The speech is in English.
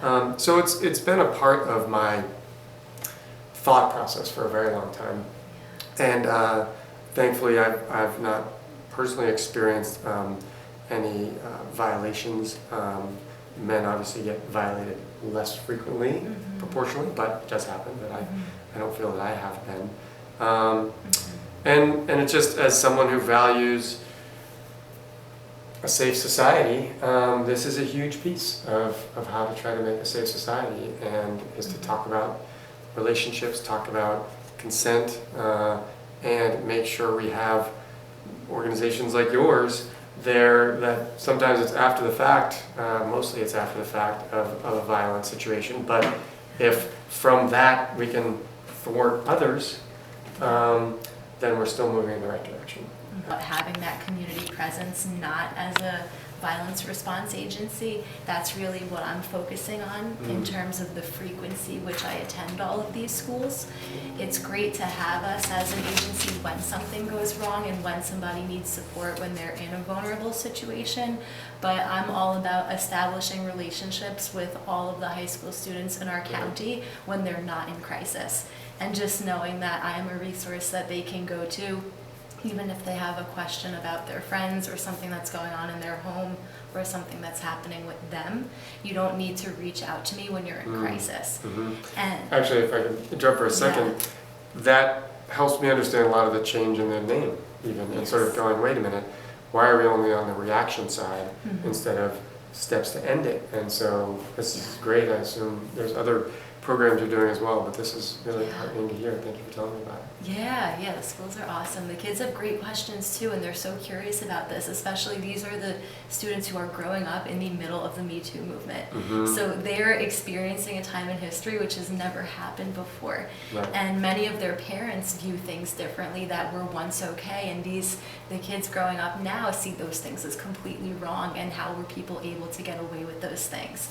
So it's been a part of my thought process for a very long time, and thankfully I've not personally experienced any violations. Men obviously get violated less frequently, proportionally, but it does happen. But I don't feel that I have been. And it's just, as someone who values a safe society, this is a huge piece of how to try to make a safe society, and is to talk about relationships, talk about consent, and make sure we have organizations like yours there, that sometimes it's after the fact, mostly it's after the fact of a violent situation, but if from that we can thwart others, then we're still moving in the right direction. Having that community presence, not as a violence response agency, that's really what I'm focusing on in terms of the frequency which I attend all of these schools. It's great to have us as an agency when something goes wrong and when somebody needs support when they're in a vulnerable situation, but I'm all about establishing relationships with all of the high school students in our county when they're not in crisis, and just knowing that I am a resource that they can go to even if they have a question about their friends or something that's going on in their home or something that's happening with them. You don't need to reach out to me when you're in crisis. And actually, if I can interrupt for a second, that helps me understand a lot of the change in the name, even, and sort of going, wait a minute, why are we only on the reaction side instead of steps to end it? And so this is great. I assume there's other programs you're doing as well, but this is really heartening to hear. Thank you for telling me about it. Yeah, the schools are awesome. The kids have great questions too, and they're so curious about this, especially these are the students who are growing up in the middle of the Me Too movement. So they're experiencing a time in history which has never happened before. And many of their parents view things differently that were once okay, and the kids growing up now see those things as completely wrong, and how were people able to get away with those things.